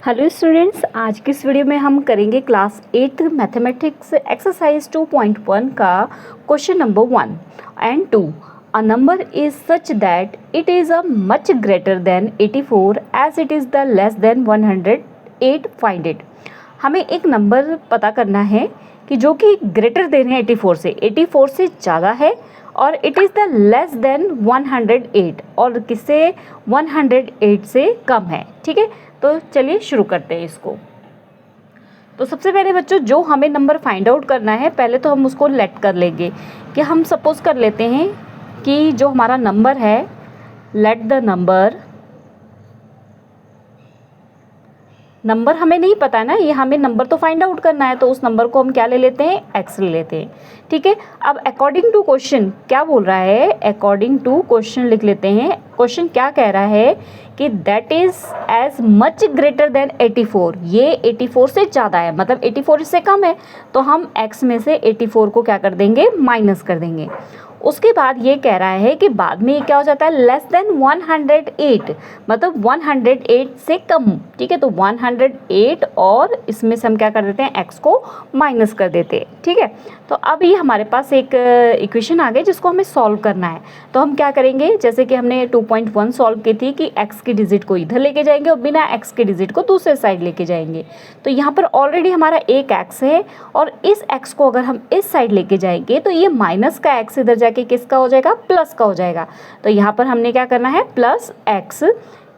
Hello students, आज की इस वीडियो में हम करेंगे क्लास 8 मैथमेटिक्स एक्सरसाइज 2.1 का question number 1 and 2। A number is such that it is a much greater than 84 as it is the less than 108 find it. हमें एक number पता करना है कि जो कि ग्रेटर देन है 84 से ज़्यादा है और it is the less than 108 और किससे 108 से कम है। ठीक है, तो चलिए शुरू करते हैं इसको। तो सबसे पहले बच्चों जो हमें नंबर फाइंड आउट करना है, पहले तो हम उसको लेट कर लेंगे कि हम सपोज कर लेते हैं कि जो हमारा नंबर है, लेट द नंबर हमें नहीं पता है ना, ये हमें नंबर तो फाइंड आउट करना है, तो उस नंबर को हम क्या ले लेते हैं, एक्स ले लेते हैं। ठीक है, अब अकॉर्डिंग टू क्वेश्चन क्या बोल रहा है, अकॉर्डिंग टू क्वेश्चन लिख लेते हैं। क्वेश्चन क्या कह रहा है कि that is as much greater than 84, ये 84 से ज़्यादा है, मतलब 84 से कम है, तो हम x में से 84 को क्या कर देंगे, माइनस कर देंगे। उसके बाद ये कह रहा है कि बाद में ये क्या हो जाता है, लेस देन 108, मतलब 108 से कम। ठीक है, तो 108 और इसमें से हम क्या कर देते हैं, x को माइनस कर देते हैं। ठीक है, तो अब ये हमारे पास एक इक्वेशन आ गई जिसको हमें सॉल्व करना है। तो हम क्या करेंगे, जैसे कि हमने 2.1 सॉल्व की थी कि x की डिजिट को इधर लेके जाएंगे और बिना x के डिजिट को दूसरे साइड लेके जाएंगे। तो यहाँ पर ऑलरेडी हमारा एक x है और इस x को अगर हम इस साइड लेके जाएंगे तो ये माइनस का x इधर जाके किसका हो जाएगा, प्लस का हो जाएगा। तो यहाँ पर हमने क्या करना है, plus x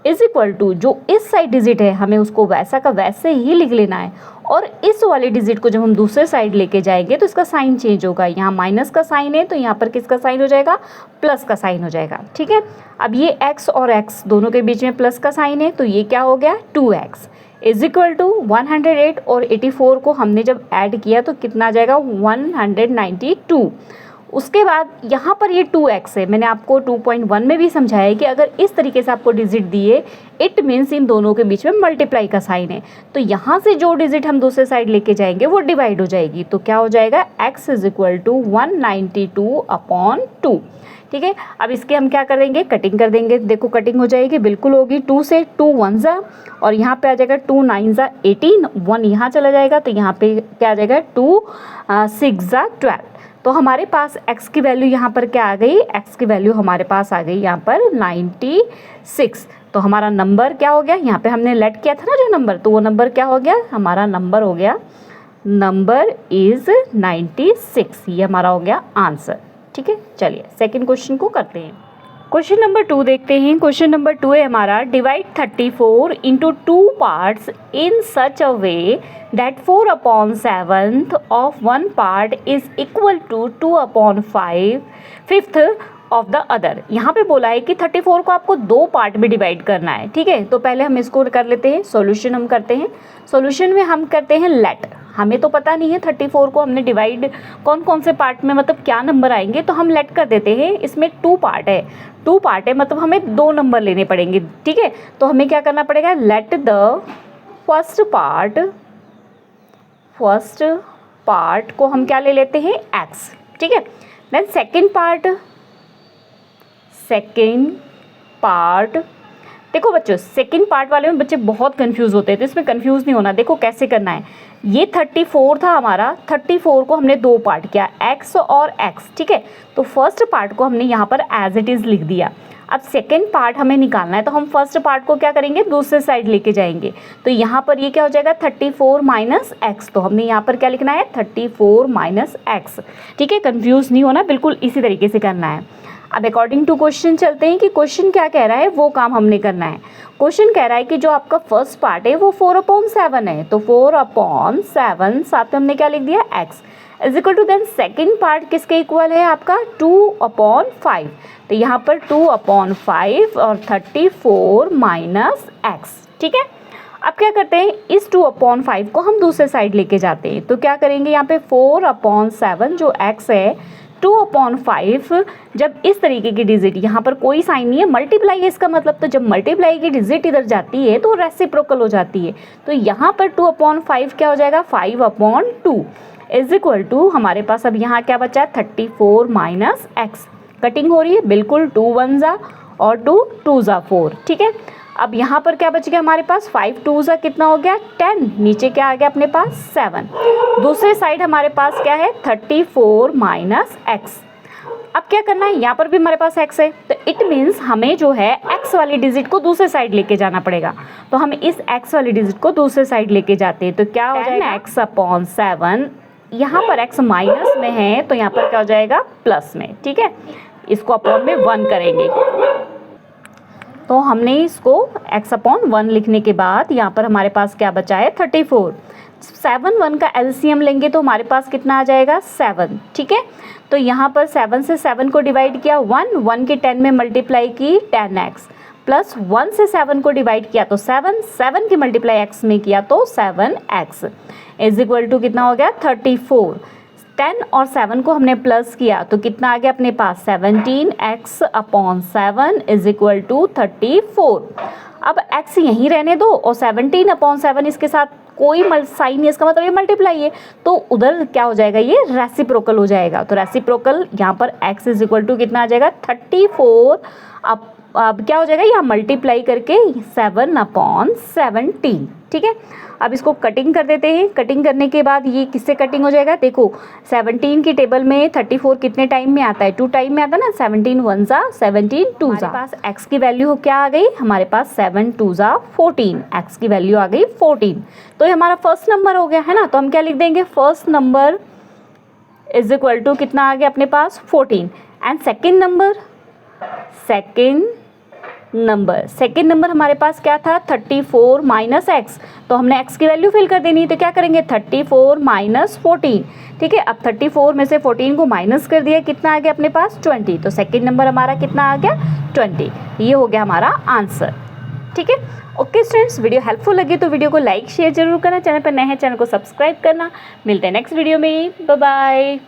is equal to जो इस साइड डिजिट है हमें उसको वैसा का वैसे ही लिख लेना है, और इस वाले डिजिट को जब हम दूसरे साइड लेके जाएंगे तो इसका साइन चेंज होगा। यहाँ माइनस का साइन है तो यहाँ पर किसका साइन हो जाएगा, प्लस का साइन हो जाएगा। ठीक है, अब ये x और x दोनों के बीच में प्लस का साइन है तो ये क्या हो गया, 2x इज इक्वल टू 108 और 84 को हमने जब ऐड किया तो कितना आ जाएगा, 192। उसके बाद यहाँ पर ये 2x है, मैंने आपको 2.1 में भी समझाया है कि अगर इस तरीके से आपको डिजिट दिए, इट मीन्स इन दोनों के बीच में मल्टीप्लाई का साइन है, तो यहाँ से जो डिजिट हम दूसरे साइड लेके जाएंगे वो डिवाइड हो जाएगी। तो क्या हो जाएगा, x इज इक्वल टू 192/2। ठीक है, अब इसके हम क्या करेंगे, कटिंग कर देंगे। देखो कटिंग हो जाएगी, बिल्कुल होगी। 2 से 2 1 जा और यहाँ पे आ जाएगा 2 9 जा 18, 1 यहाँ चला जाएगा तो यहाँ पे क्या आ जाएगा, 2 6 जा 12। तो हमारे पास x की वैल्यू यहाँ पर क्या आ गई, x की वैल्यू हमारे पास आ गई यहाँ पर 96। तो हमारा नंबर क्या हो गया, यहाँ पे हमने लेट किया था ना जो नंबर, तो वो नंबर क्या हो गया, हमारा नंबर हो गया, नंबर इज़ 96। ये हमारा हो गया आंसर। ठीक है, चलिए सेकंड क्वेश्चन को करते हैं। क्वेश्चन नंबर 2 देखते हैं। क्वेश्चन नंबर 2 है हमारा, divide 34 into 2 parts in such a way that 4/7 of one part is equal to 2/5 of the other. यहाँ पे बोला है कि 34 को आपको 2 पार्ट में डिवाइड करना है। ठीक है, तो पहले हम इसको कर लेते हैं, सॉल्यूशन हम करते हैं। सॉल्यूशन में हम करते हैं लेट, हमें तो पता नहीं है 34 को हमने डिवाइड कौन कौन से पार्ट में, मतलब क्या नंबर आएंगे, तो हम लेट कर देते हैं। इसमें 2 पार्ट है, 2 पार्ट है मतलब हमें 2 नंबर लेने पड़ेंगे। ठीक है, तो हमें क्या करना पड़ेगा, लेट द फर्स्ट पार्ट को हम क्या ले लेते हैं, x। ठीक है, देन सेकेंड पार्ट देखो बच्चों, सेकंड पार्ट वाले में बच्चे बहुत कंफ्यूज होते हैं, तो इसमें कंफ्यूज नहीं होना। देखो कैसे करना है, ये 34 था हमारा, 34 को हमने 2 पार्ट किया, x और x। ठीक है, तो फर्स्ट पार्ट को हमने यहाँ पर एज इट इज़ लिख दिया। अब सेकंड पार्ट हमें निकालना है, तो हम फर्स्ट पार्ट को क्या करेंगे, दूसरे साइड लेके जाएंगे। तो यहाँ पर ये क्या हो जाएगा, 34 माइनस एक्स। तो हमने यहाँ पर क्या लिखना है, 34 माइनस एक्स। ठीक है, कंफ्यूज नहीं होना, बिल्कुल इसी तरीके से करना है। अब अकॉर्डिंग टू क्वेश्चन चलते हैं कि क्वेश्चन क्या कह रहा है, वो काम हमने करना है। क्वेश्चन कह रहा है कि जो आपका फर्स्ट पार्ट है वो 4/7 है, तो 4/7 साथ में हमने क्या लिख दिया, x is equal to, then second part किसके इक्वल है आपका, 2/5। तो यहाँ पर 2/5 और 34 माइनस x। ठीक है, अब क्या करते हैं, इस 2/5 को हम दूसरे साइड लेके जाते हैं। तो क्या करेंगे, यहाँ पे 4/7 जो x है, 2/5 जब इस तरीके की डिजिट, यहाँ पर कोई साइन नहीं है, मल्टीप्लाई है इसका मतलब, तो जब मल्टीप्लाई की डिजिट इधर जाती है तो रेसिप्रोकल हो जाती है। तो यहाँ पर 2/5 क्या हो जाएगा, 5/2 इज इक्वल टू, हमारे पास अब यहाँ क्या बचा है, 34 माइनस एक्स। कटिंग हो रही है, बिल्कुल 2 1 जा और 2 2 जा 4। ठीक है, अब यहाँ पर क्या बच गया हमारे पास, 5 2 ज़ा कितना हो गया 10, नीचे क्या आ गया अपने पास 7। दूसरे साइड हमारे पास क्या है 34 माइनस एक्स। अब क्या करना है, यहाँ पर भी हमारे पास x है, तो इट मीन्स हमें जो है x वाली डिजिट को दूसरे साइड लेके जाना पड़ेगा। तो हम इस x वाली डिजिट को दूसरे साइड लेके जाते हैं, तो क्या हो जाएगा x अपॉन 7, यहाँ पर x माइनस में है तो यहाँ पर क्या हो जाएगा प्लस में, ठीक है। इसको अपॉन में 1 करेंगे, तो हमने इसको x अपॉन 1 लिखने के बाद यहाँ पर हमारे पास क्या बचा है 34। 7 1 का एलसीएम लेंगे तो हमारे पास कितना आ जाएगा 7, ठीक है। तो यहाँ पर 7 से 7 को डिवाइड किया 1, 1 की 10 में मल्टीप्लाई की 10x, प्लस 1 से 7 को डिवाइड किया तो 7, 7 की मल्टीप्लाई x में किया तो 7x इज इक्वल टू कितना हो गया 34। 10 और 7 को हमने प्लस किया तो कितना आ गया अपने पास 17x upon 7 is equal to 34। अब x यहीं रहने दो और 17 अपॉन 7 इसके साथ कोई साइन नहीं, इसका मतलब ये मल्टीप्लाई है, तो उधर क्या हो जाएगा ये रेसिप्रोकल हो जाएगा। तो रेसिप्रोकल यहाँ पर x इज इक्वल टू कितना आ जाएगा 34। अब क्या हो जाएगा यहाँ मल्टीप्लाई करके 7 अपॉन 17, ठीक है। अब इसको कटिंग कर देते हैं। कटिंग करने के बाद ये किससे कटिंग हो जाएगा, देखो 17 की टेबल में 34 कितने टाइम में आता है 2 टाइम में आता है ना, 17 1 ज़ा 17 2 ज़ा। हमारे पास x की वैल्यू क्या आ गई, हमारे पास 7 2 ज़ा 14, x की वैल्यू आ गई 14। तो ये हमारा फर्स्ट नंबर हो गया है ना, तो हम क्या लिख देंगे first number is equal to कितना आ गया अपने पास 14। एंड सेकेंड नंबर हमारे पास क्या था 34 माइनस एक्स, तो हमने x की वैल्यू फिल कर देनी, तो क्या करेंगे 34 माइनस 14, ठीक है। अब 34 में से 14 को माइनस कर दिया, कितना आ गया अपने पास 20, तो सेकंड नंबर हमारा कितना आ गया 20। ये हो गया हमारा आंसर, ठीक है। ओके स्टूडेंट्स, वीडियो हेल्पफुल लगी तो वीडियो को लाइक शेयर जरूर करना, चैनल पर नए हैं चैनल को सब्सक्राइब करना। मिलते हैं नेक्स्ट वीडियो में, बाय बाय।